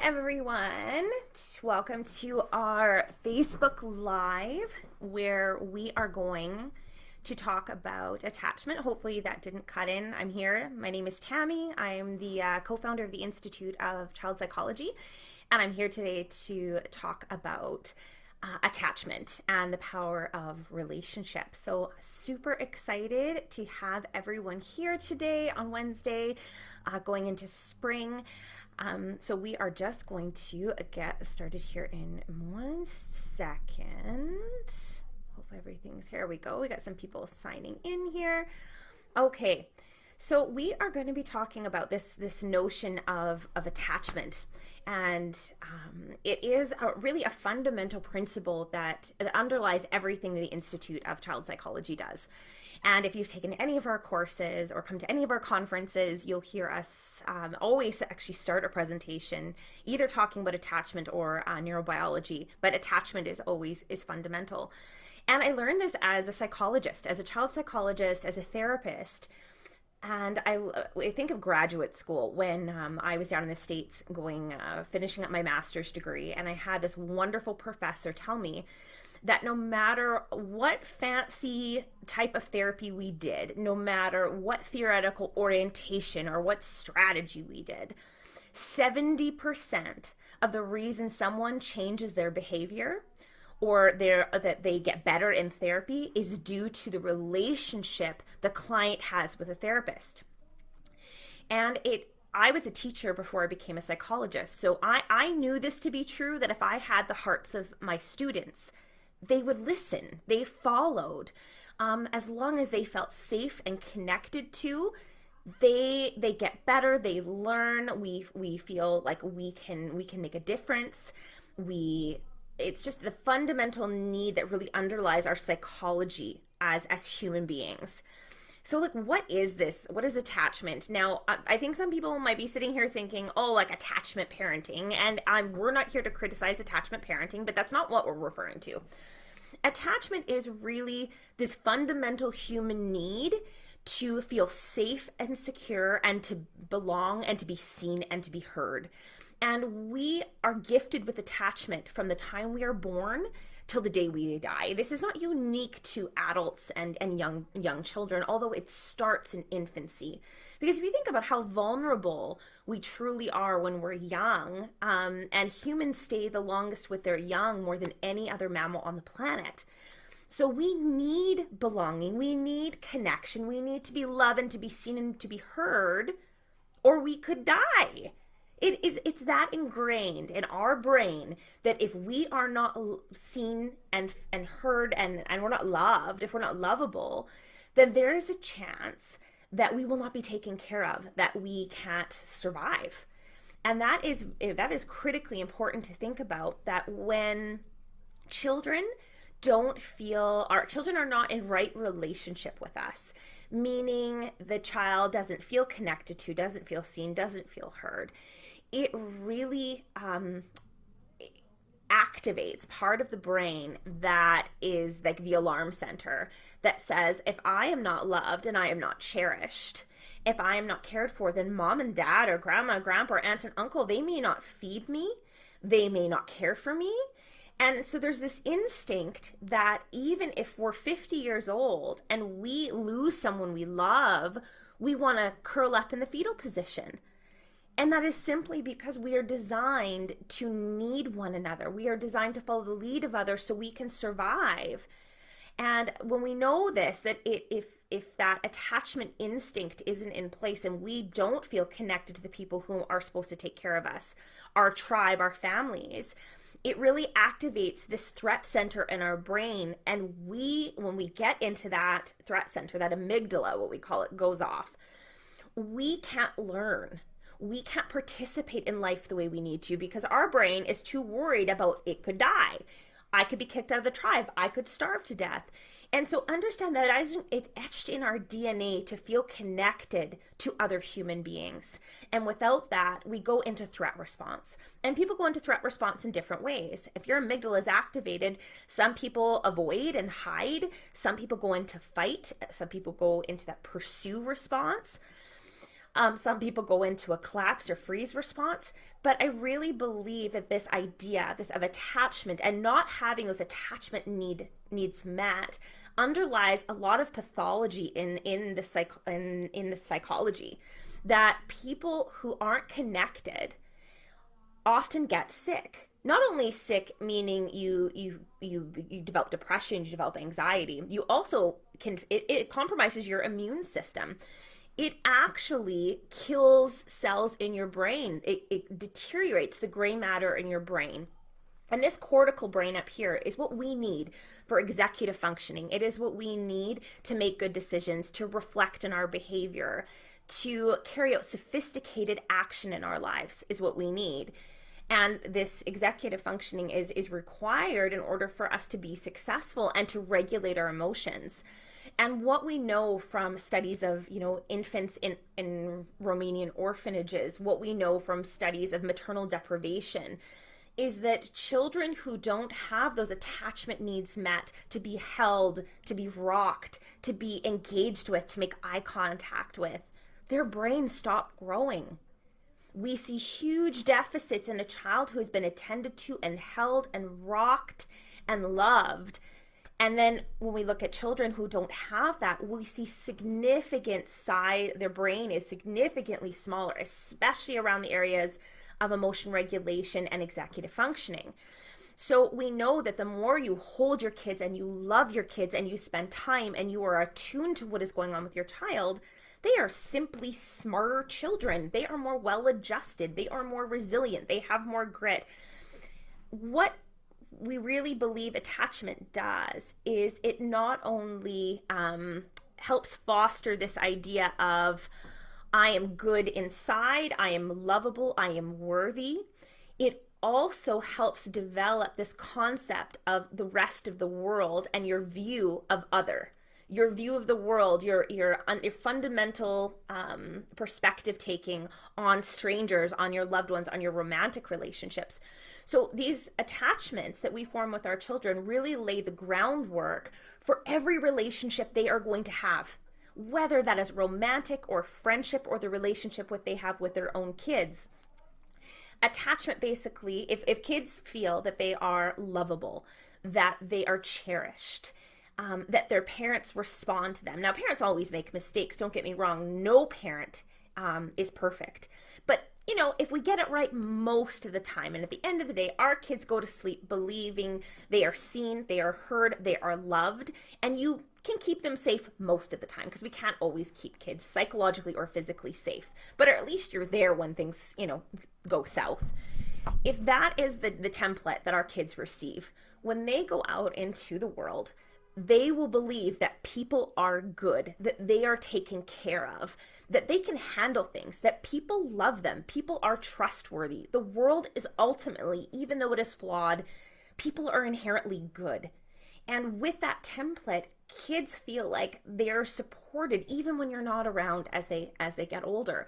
everyone. Welcome to our Facebook Live where we are going to talk about attachment. Hopefully that didn't cut in. I'm here. My name is Tammy. I am the co-founder of the Institute of Child Psychology, and I'm here today to talk about attachment and the power of relationships. So super excited to have everyone here today on Wednesday, going into spring. So we are just going to get started here in 1 second. Hopefully everything's here. We go. We got some people signing in here. Okay. So we are going to be talking about this notion of attachment, and it is really a fundamental principle that underlies everything the Institute of Child Psychology does. And if you've taken any of our courses or come to any of our conferences, you'll hear us always actually start a presentation either talking about attachment or neurobiology, but attachment is fundamental. And I learned this as a psychologist, as a child psychologist, as a therapist. And I think of graduate school when I was down in the States finishing up my master's degree, and I had this wonderful professor tell me that no matter what fancy type of therapy we did, no matter what theoretical orientation or what strategy we did, 70% of the reason someone changes their behavior or that they get better in therapy is due to the relationship the client has with a therapist. And I was a teacher before I became a psychologist, so I knew this to be true, that if I had the hearts of my students, they would listen, they followed, as long as they felt safe and connected to. They get better, they learn, we feel like we can make a difference. It's just the fundamental need that really underlies our psychology as human beings. So like, what is this? What is attachment? Now, I think some people might be sitting here thinking, oh, like attachment parenting. And we're not here to criticize attachment parenting, but that's not what we're referring to. Attachment is really this fundamental human need to feel safe and secure and to belong and to be seen and to be heard. And we are gifted with attachment from the time we are born till the day we die. This is not unique to adults and young children, although it starts in infancy. Because if you think about how vulnerable we truly are when we're young, and humans stay the longest with their young more than any other mammal on the planet. So we need belonging, we need connection, we need to be loved and to be seen and to be heard, or we could die. It's that ingrained in our brain that if we are not seen and heard and we're not loved, if we're not lovable, then there is a chance that we will not be taken care of, that we can't survive. And that is critically important to think about, that when children our children are not in right relationship with us, meaning the child doesn't feel connected to, doesn't feel seen, doesn't feel heard, it really activates part of the brain that is like the alarm center that says, if I am not loved and I am not cherished, if I am not cared for, then mom and dad or grandma, grandpa, or aunt and uncle, they may not feed me, they may not care for me. And so there's this instinct that even if we're 50 years old and we lose someone we love, we want to curl up in the fetal position. And that is simply because we are designed to need one another. We are designed to follow the lead of others so we can survive. And when we know this, that if that attachment instinct isn't in place and we don't feel connected to the people who are supposed to take care of us, our tribe, our families, it really activates this threat center in our brain. And when we get into that threat center, that amygdala, what we call it, goes off, we can't learn. We can't participate in life the way we need to because our brain is too worried about it could die. I could be kicked out of the tribe. I could starve to death. And so understand that it's etched in our DNA to feel connected to other human beings. And without that, we go into threat response. And people go into threat response in different ways. If your amygdala is activated, some people avoid and hide. Some people go into fight. Some people go into that pursue response. Some people go into a collapse or freeze response, but I really believe that this idea, this of attachment and not having those attachment needs met, underlies a lot of pathology in the psychology. That people who aren't connected often get sick. Not only sick, meaning you develop depression, you develop anxiety. You also it compromises your immune system. It actually kills cells in your brain. It deteriorates the gray matter in your brain. And this cortical brain up here is what we need for executive functioning. It is what we need to make good decisions, to reflect in our behavior, to carry out sophisticated action in our lives is what we need. And this executive functioning is required in order for us to be successful and to regulate our emotions. And what we know from studies of, infants in Romanian orphanages, what we know from studies of maternal deprivation, is that children who don't have those attachment needs met, to be held, to be rocked, to be engaged with, to make eye contact with, their brains stop growing. We see huge deficits in a child who has been attended to and held and rocked and loved. And then when we look at children who don't have that, we see significant size, their brain is significantly smaller, especially around the areas of emotion regulation and executive functioning. So we know that the more you hold your kids and you love your kids and you spend time and you are attuned to what is going on with your child, they are simply smarter children. They are more well-adjusted. They are more resilient. They have more grit. What we really believe attachment does is it not only helps foster this idea of I am good inside, I am lovable, I am worthy. It also helps develop this concept of the rest of the world and your view of other. Your view of the world, your fundamental perspective taking on strangers, on your loved ones, on your romantic relationships. So these attachments that we form with our children really lay the groundwork for every relationship they are going to have, whether that is romantic or friendship or the relationship what they have with their own kids. Attachment basically, if kids feel that they are lovable, that they are cherished, that their parents respond to them. Now, parents always make mistakes. Don't get me wrong. No parent is perfect. But, if we get it right most of the time, and at the end of the day, our kids go to sleep believing they are seen, they are heard, they are loved, and you can keep them safe most of the time, because we can't always keep kids psychologically or physically safe. But at least you're there when things, go south. If that is the template that our kids receive, when they go out into the world, they will believe that people are good, that they are taken care of, that they can handle things, that people love them, people are trustworthy. The world is ultimately, even though it is flawed, people are inherently good. And with that template, kids feel like they're supported even when you're not around as they get older.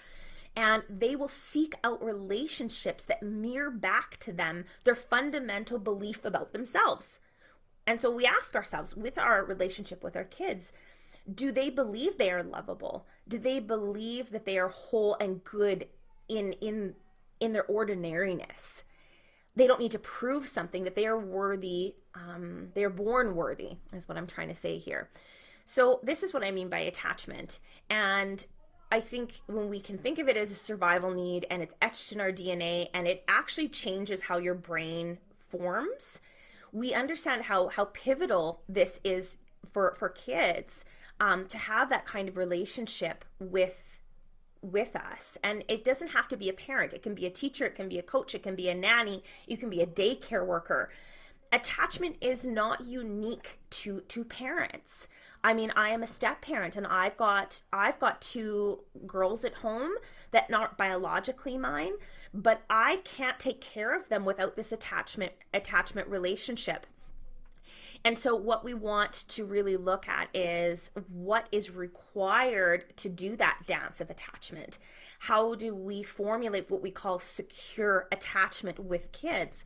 And they will seek out relationships that mirror back to them their fundamental belief about themselves. And so we ask ourselves, with our relationship with our kids, do they believe they are lovable? Do they believe that they are whole and good in their ordinariness? They don't need to prove something, that they are worthy. They're born worthy, is what I'm trying to say here. So this is what I mean by attachment. And I think when we can think of it as a survival need and it's etched in our DNA and it actually changes how your brain forms, we understand how pivotal this is for kids to have that kind of relationship with us. And it doesn't have to be a parent. It can be a teacher, it can be a coach, it can be a nanny, you can be a daycare worker. Attachment is not unique to parents. I mean, I am a step parent and I've got two girls at home that not biologically mine, but I can't take care of them without this attachment relationship. And so what we want to really look at is what is required to do that dance of attachment. How do we formulate what we call secure attachment with kids?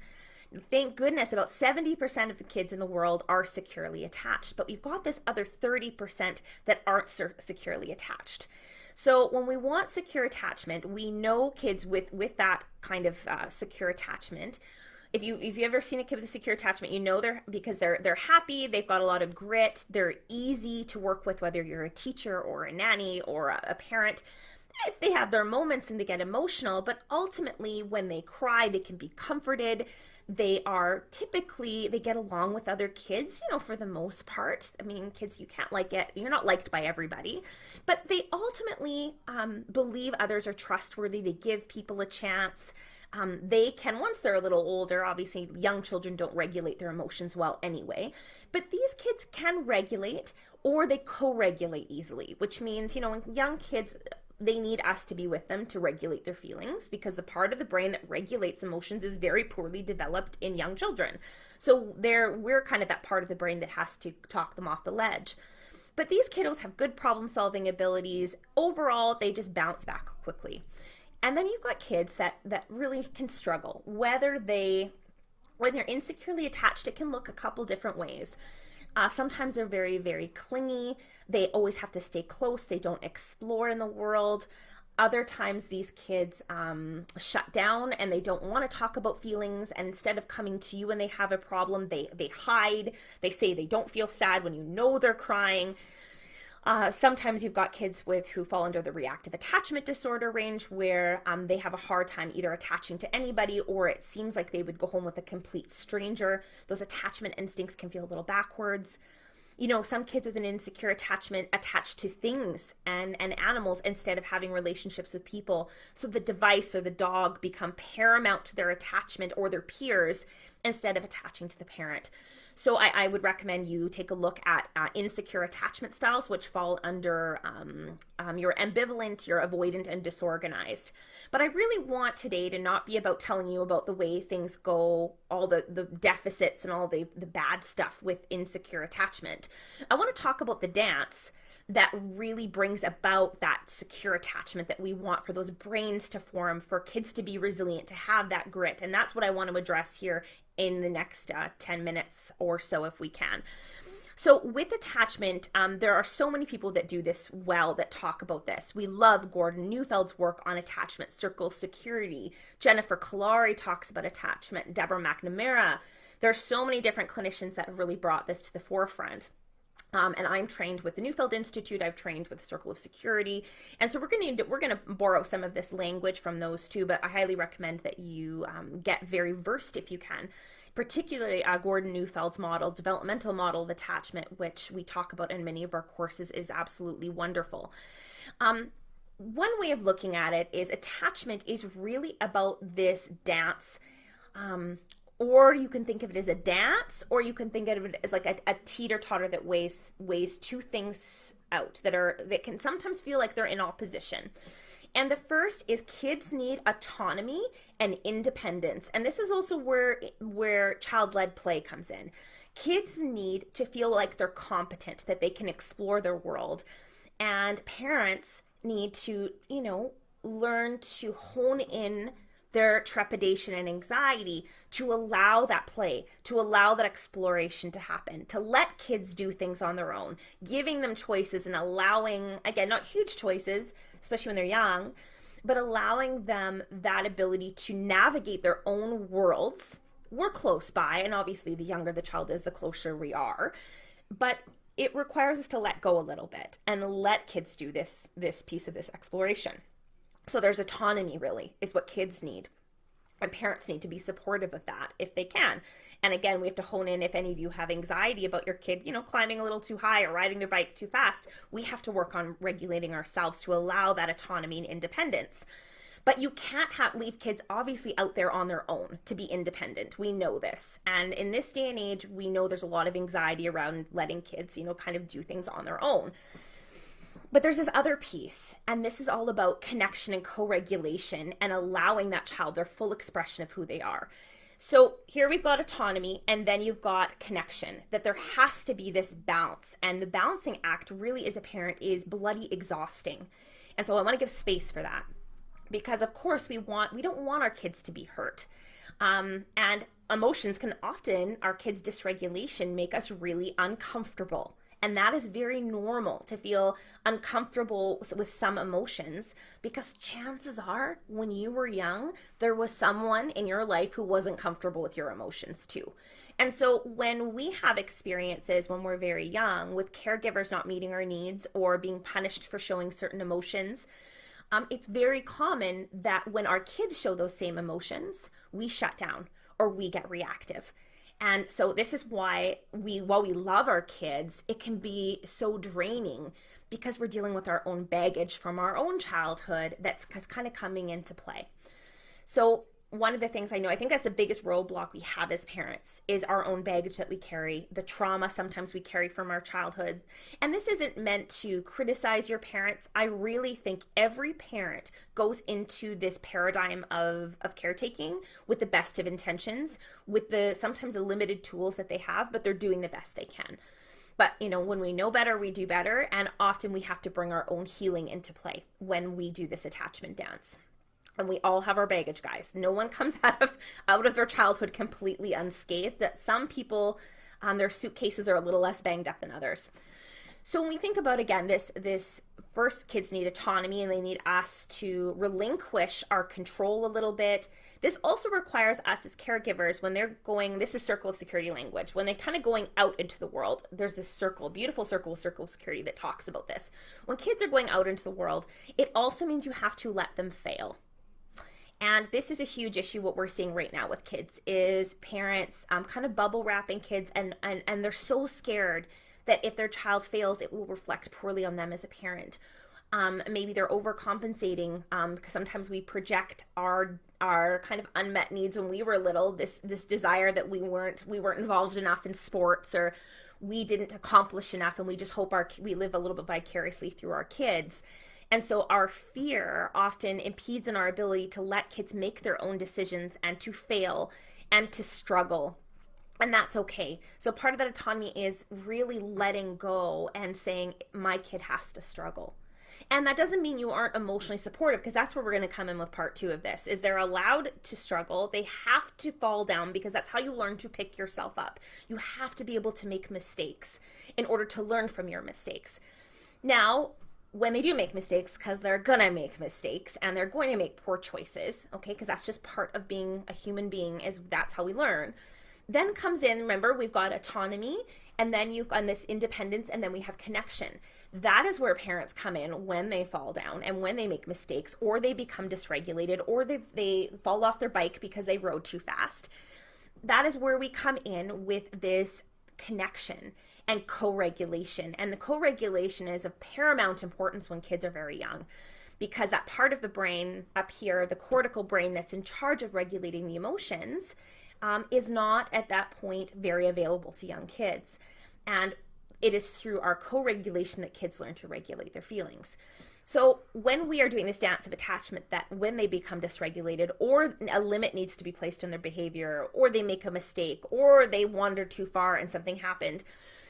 Thank goodness about 70% of the kids in the world are securely attached, but we've got this other 30% that aren't securely attached. So when we want secure attachment, we know kids with that kind of secure attachment. If you ever seen a kid with a secure attachment, you know they're happy, they've got a lot of grit, they're easy to work with, whether you're a teacher or a nanny or a parent. They have their moments and they get emotional, but ultimately when they cry, they can be comforted. They get along with other kids, for the most part. I mean, kids, you're not liked by everybody, but they ultimately believe others are trustworthy. They give people a chance. They can, once they're a little older, obviously young children don't regulate their emotions well anyway, but these kids can regulate, or they co-regulate easily, which means, young kids, they need us to be with them to regulate their feelings, because the part of the brain that regulates emotions is very poorly developed in young children. So we're kind of that part of the brain that has to talk them off the ledge. But these kiddos have good problem-solving abilities. Overall, they just bounce back quickly. And then you've got kids that really can struggle. When they're insecurely attached, it can look a couple different ways. Sometimes they're very, very clingy. They always have to stay close. They don't explore in the world. Other times these kids shut down and they don't want to talk about feelings. And instead of coming to you when they have a problem, they hide. They say they don't feel sad when you know they're crying. Sometimes you've got kids who fall under the reactive attachment disorder range, where they have a hard time either attaching to anybody, or it seems like they would go home with a complete stranger. Those attachment instincts can feel a little backwards. Some kids with an insecure attachment attach to things and animals instead of having relationships with people. So the device or the dog become paramount to their attachment, or their peers, instead of attaching to the parent. So I would recommend you take a look at insecure attachment styles, which fall under your ambivalent, your avoidant, and disorganized. But I really want today to not be about telling you about the way things go, all the deficits and all the bad stuff with insecure attachment. I want to talk about the dance that really brings about that secure attachment that we want for those brains to form, for kids to be resilient, to have that grit. And that's what I want to address here in the next 10 minutes or so, if we can. So with attachment, there are so many people that do this well, that talk about this. We love Gordon Neufeld's work on attachment, Circle Security. Jennifer Kalari talks about attachment. Deborah McNamara. There are so many different clinicians that have really brought this to the forefront. And I'm trained with the Neufeld Institute. I've trained with Circle of Security. And so we're going to borrow some of this language from those two, but I highly recommend that you get very versed if you can, particularly Gordon Neufeld's model, developmental model of attachment, which we talk about in many of our courses, is absolutely wonderful. One way of looking at it is attachment is really about this dance, or you can think of it as a dance, or you can think of it as like a teeter-totter that weighs two things out that can sometimes feel like they're in opposition. And the first is kids need autonomy and independence. And this is also where child-led play comes in. Kids need to feel like they're competent, that they can explore their world. And parents need to, learn to hone in their trepidation and anxiety to allow that play, to allow that exploration to happen, to let kids do things on their own, giving them choices and allowing, again, not huge choices, especially when they're young, but allowing them that ability to navigate their own worlds. We're close by, and obviously the younger the child is, the closer we are, but it requires us to let go a little bit and let kids do this piece of this exploration. So there's autonomy, really, is what kids need. And parents need to be supportive of that if they can. And again, we have to hone in, if any of you have anxiety about your kid, climbing a little too high or riding their bike too fast, we have to work on regulating ourselves to allow that autonomy and independence. But you can't leave kids obviously out there on their own to be independent. We know this. And in this day and age, we know there's a lot of anxiety around letting kids, kind of do things on their own. But there's this other piece, and this is all about connection and co-regulation and allowing that child their full expression of who they are. So here we've got autonomy, and then you've got connection, that there has to be this balance. And the balancing act really, as a parent, is bloody exhausting. And so I want to give space for that, because of course we don't want our kids to be hurt. And emotions can often, our kids' dysregulation, make us really uncomfortable. And that is very normal to feel uncomfortable with some emotions, because chances are when you were young, there was someone in your life who wasn't comfortable with your emotions too. And so when we have experiences when we're very young with caregivers not meeting our needs or being punished for showing certain emotions, it's very common that when our kids show those same emotions, we shut down or we get reactive. And so this is why while we love our kids, it can be so draining because we're dealing with our own baggage from our own childhood that's kind of coming into play. So one of the things I think that's the biggest roadblock we have as parents is our own baggage that we carry, the trauma sometimes we carry from our childhoods. And this isn't meant to criticize your parents. I really think every parent goes into this paradigm of caretaking with the best of intentions, with the sometimes the limited tools that they have, but they're doing the best they can. But, when we know better, we do better. And often we have to bring our own healing into play when we do this attachment dance. And we all have our baggage, guys. No one comes out of their childhood completely unscathed. That some people, their suitcases are a little less banged up than others. So when we think about, again, this first, kids need autonomy and they need us to relinquish our control a little bit. This also requires us as caregivers when they're going, this is circle of security language, when they're kind of going out into the world, there's this circle, beautiful circle of security that talks about this. When kids are going out into the world, it also means you have to let them fail. And this is a huge issue. What we're seeing right now with kids is parents kind of bubble wrapping kids, and they're so scared that if their child fails, it will reflect poorly on them as a parent. Maybe they're overcompensating because sometimes we project our kind of unmet needs when we were little. This desire that we weren't involved enough in sports, or we didn't accomplish enough, and we just hope we live a little bit vicariously through our kids. And so our fear often impedes in our ability to let kids make their own decisions and to fail and to struggle. And that's okay. So part of that autonomy is really letting go and saying, my kid has to struggle. And that doesn't mean you aren't emotionally supportive, because that's where we're going to come in with part 2 of this, is they're allowed to struggle. They have to fall down, because that's how you learn to pick yourself up. You have to be able to make mistakes in order to learn from your mistakes. Now, when they do make mistakes, because they're going to make mistakes and they're going to make poor choices, okay, because that's just part of being a human being, is that's how we learn. Then comes in, remember, we've got autonomy, and then you've got this independence, and then we have connection. That is where parents come in when they fall down and when they make mistakes, or they become dysregulated, or they fall off their bike because they rode too fast. That is where we come in with this connection and co-regulation. And the co-regulation is of paramount importance when kids are very young, because that part of the brain up here, the cortical brain that's in charge of regulating the emotions, is not at that point very available to young kids. And it is through our co-regulation that kids learn to regulate their feelings. So when we are doing this dance of attachment, that when they become dysregulated, or a limit needs to be placed on their behavior, or they make a mistake, or they wander too far and something happened,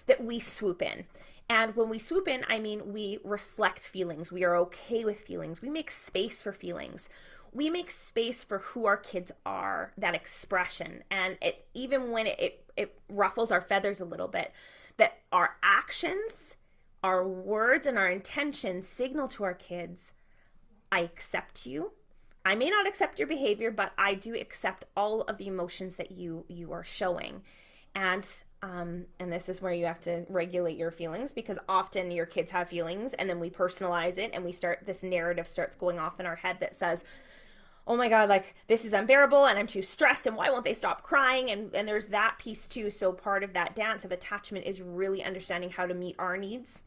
that we swoop in. And when we swoop in, I mean we reflect feelings. We are okay with feelings. We make space for feelings. We make space for who our kids are, that expression. And even when it ruffles our feathers a little bit, that our actions, our words, and our intentions signal to our kids, I accept you. I may not accept your behavior, but I do accept all of the emotions that you are showing. And this is where you have to regulate your feelings, because often your kids have feelings, and then we personalize it, and this narrative starts going off in our head that says, oh my God, like this is unbearable, and I'm too stressed, and why won't they stop crying? And there's that piece too. So part of that dance of attachment is really understanding how to meet our needs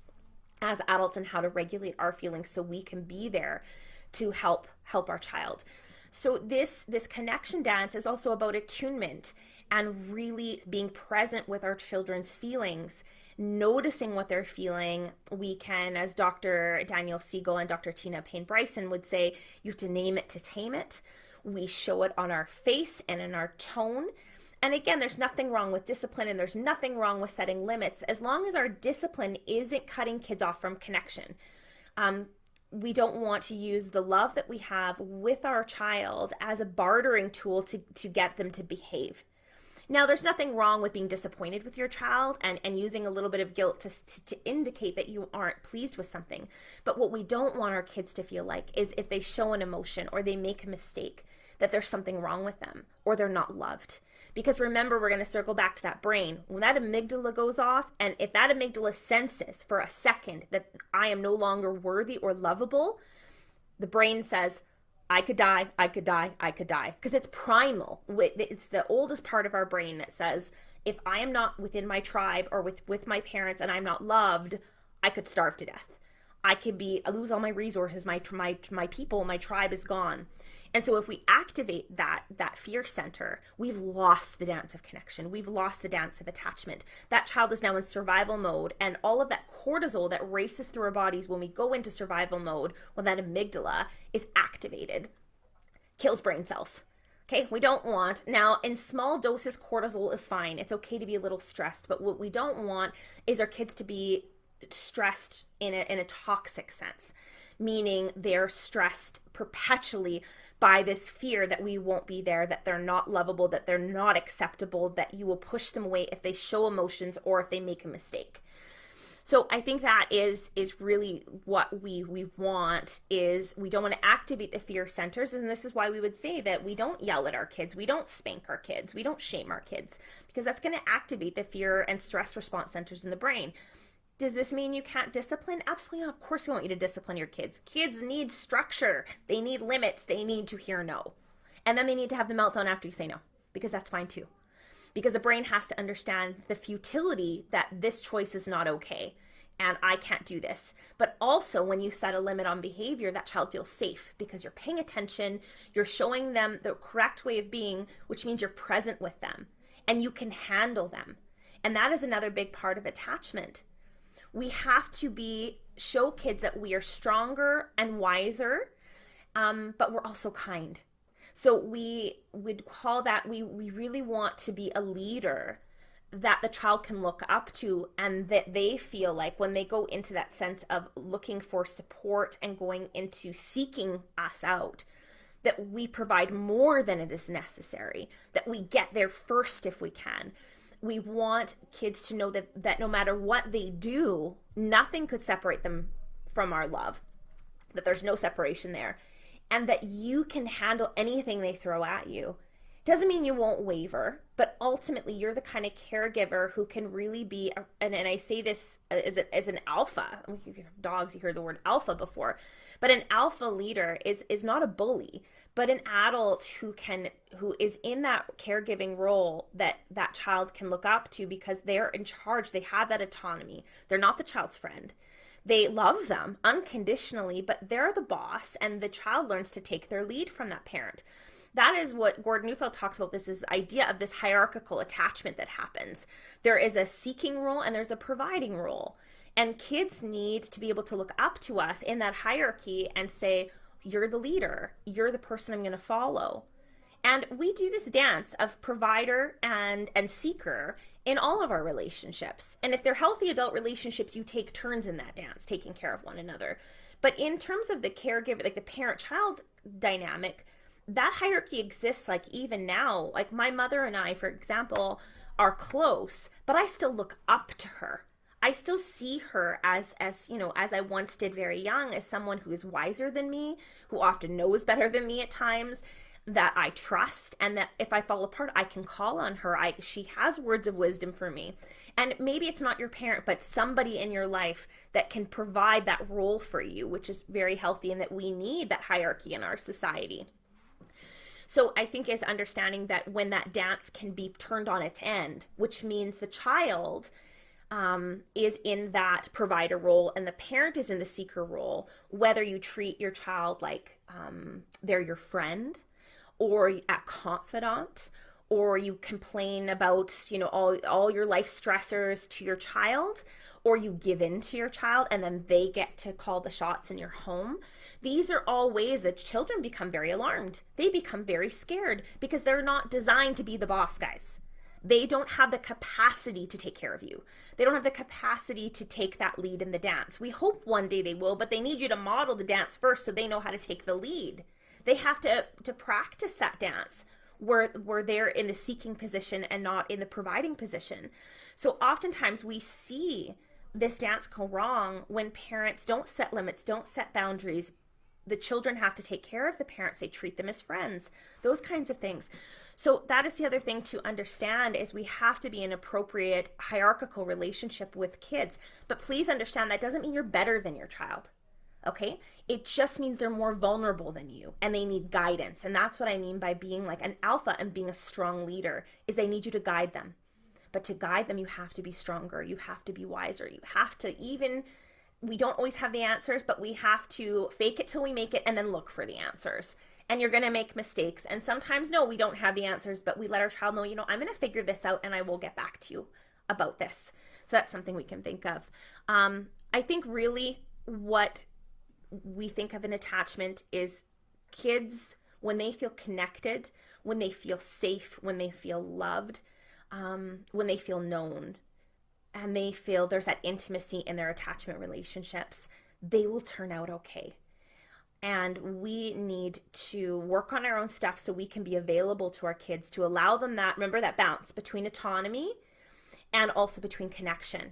as adults and how to regulate our feelings so we can be there to help our child. So this connection dance is also about attunement and really being present with our children's feelings, noticing what they're feeling. We can, as Dr. Daniel Siegel and Dr. Tina Payne-Bryson would say, you have to name it to tame it. We show it on our face and in our tone. And again, there's nothing wrong with discipline, and there's nothing wrong with setting limits, as long as our discipline isn't cutting kids off from connection. We don't want to use the love that we have with our child as a bartering tool to get them to behave. Now, there's nothing wrong with being disappointed with your child and using a little bit of guilt to indicate that you aren't pleased with something. But what we don't want our kids to feel like is if they show an emotion or they make a mistake, that there's something wrong with them or they're not loved. Because remember, we're going to circle back to that brain. When that amygdala goes off, and if that amygdala senses for a second that I am no longer worthy or lovable, the brain says, I could die, I could die, I could die. Because it's primal. It's the oldest part of our brain that says, if I am not within my tribe or with my parents and I'm not loved, I could starve to death. I lose all my resources, my people, my tribe is gone. And so if we activate that fear center, we've lost the dance of connection. We've lost the dance of attachment. That child is now in survival mode, and all of that cortisol that races through our bodies when we go into survival mode, when that amygdala is activated, kills brain cells. Okay, we don't want, now in small doses, cortisol is fine. It's okay to be a little stressed, but what we don't want is our kids to be stressed in a toxic sense, meaning they're stressed perpetually by this fear that we won't be there, that they're not lovable, that they're not acceptable, that you will push them away if they show emotions or if they make a mistake. So I think that is really what we want. Is we don't want to activate the fear centers, and this is why we would say that we don't yell at our kids, we don't spank our kids, we don't shame our kids, because that's going to activate the fear and stress response centers in the brain. Does this mean you can't discipline? Absolutely not. Of course we want you to discipline your kids. Kids need structure. They need limits. They need to hear no. And then they need to have the meltdown after you say no, because that's fine too. Because the brain has to understand the futility that this choice is not okay and I can't do this. But also when you set a limit on behavior, that child feels safe because you're paying attention, you're showing them the correct way of being, which means you're present with them and you can handle them. And that is another big part of attachment. We have to show kids that we are stronger and wiser, but we're also kind. So we would call that, we really want to be a leader that the child can look up to, and that they feel like when they go into that sense of looking for support and going into seeking us out, that we provide more than it is necessary, that we get there first if we can. We want kids to know that no matter what they do, nothing could separate them from our love, that there's no separation there, and that you can handle anything they throw at you. Doesn't mean you won't waver, but ultimately you're the kind of caregiver who can really be, and I say this as an alpha. If you have dogs, you heard the word alpha before, but an alpha leader is not a bully, but an adult who is in that caregiving role that child can look up to because they're in charge. They have that autonomy. They're not the child's friend. They love them unconditionally, but they're the boss, and the child learns to take their lead from that parent. That is what Gordon Neufeld talks about, this idea of this hierarchical attachment that happens. There is a seeking role and there's a providing role. And kids need to be able to look up to us in that hierarchy and say, you're the leader, you're the person I'm going to follow. And we do this dance of provider and seeker in all of our relationships. And if they're healthy adult relationships, you take turns in that dance, taking care of one another. But in terms of the caregiver, like the parent-child dynamic, that hierarchy exists like even now. Like my mother and I, for example, are close, but I still look up to her. I still see her as I once did very young, as someone who is wiser than me, who often knows better than me at times, that I trust, and that if I fall apart, I can call on her. She has words of wisdom for me. And maybe it's not your parent, but somebody in your life that can provide that role for you, which is very healthy, and that we need that hierarchy in our society. So I think is understanding that when that dance can be turned on its end, which means the child is in that provider role and the parent is in the seeker role, whether you treat your child like they're your friend or a confidant, or you complain about, all your life stressors to your child, or you give in to your child and then they get to call the shots in your home. These are all ways that children become very alarmed. They become very scared because they're not designed to be the boss guys. They don't have the capacity to take care of you. They don't have the capacity to take that lead in the dance. We hope one day they will, but they need you to model the dance first so they know how to take the lead. They have to practice that dance where they're in the seeking position and not in the providing position. So oftentimes we see this dance go wrong when parents don't set limits, don't set boundaries. The children have to take care of the parents. They treat them as friends, those kinds of things. So that is the other thing to understand, is we have to be in appropriate hierarchical relationship with kids. But please understand, that doesn't mean you're better than your child. Okay? It just means they're more vulnerable than you and they need guidance. And that's what I mean by being like an alpha and being a strong leader, is they need you to guide them. But to guide them, you have to be stronger. You have to be wiser. You have to we don't always have the answers, but we have to fake it till we make it and then look for the answers. And you're going to make mistakes. And sometimes, no, we don't have the answers, but we let our child know, I'm going to figure this out and I will get back to you about this. So that's something we can think of. I think really what we think of an attachment is kids, when they feel connected, when they feel safe, when they feel loved, when they feel known, and they feel there's that intimacy in their attachment relationships, they will turn out okay. And we need to work on our own stuff so we can be available to our kids, to allow them that, remember, that balance between autonomy and also between connection.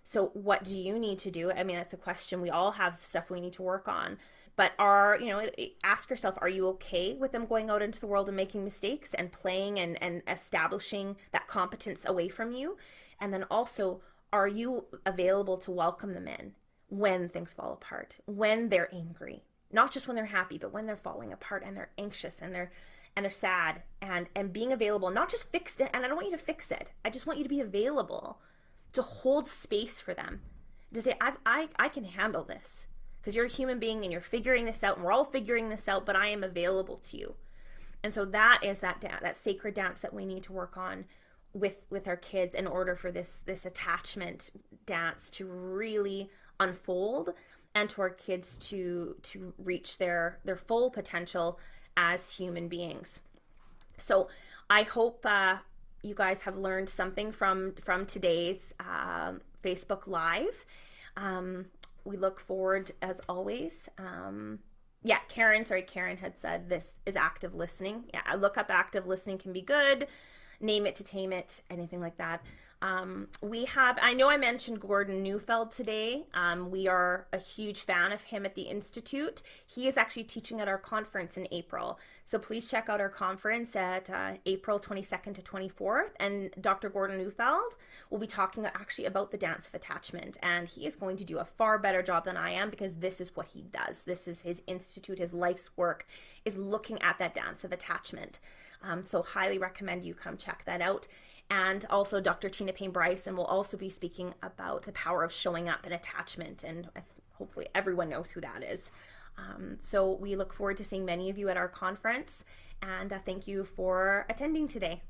So what do you need to do? I mean, that's a question. We all have stuff we need to work on. But ask yourself, are you okay with them going out into the world and making mistakes and playing and establishing that competence away from you? And then also, are you available to welcome them in when things fall apart, when they're angry? Not just when they're happy, but when they're falling apart and they're anxious and they're sad, and being available, not just fix it. And I don't want you to fix it. I just want you to be available to hold space for them, to say, I can handle this, because you're a human being and you're figuring this out and we're all figuring this out, but I am available to you. And so that is that sacred dance that we need to work on with our kids in order for this attachment dance to really unfold and to our kids to reach their full potential as human beings. So I hope you guys have learned something from today's Facebook Live. We look forward, as always. Karen had said this is active listening. Yeah, look up active listening, can be good. Name it to tame it, anything like that. I know I mentioned Gordon Neufeld today. We are a huge fan of him at the Institute. He is actually teaching at our conference in April. So please check out our conference at April 22nd to 24th. And Dr. Gordon Neufeld will be talking actually about the dance of attachment. And he is going to do a far better job than I am, because this is what he does. This is his institute, his life's work is looking at that dance of attachment. So highly recommend you come check that out. And also Dr. Tina Payne Bryson will also be speaking about the power of showing up in attachment. And hopefully everyone knows who that is. So we look forward to seeing many of you at our conference. And thank you for attending today.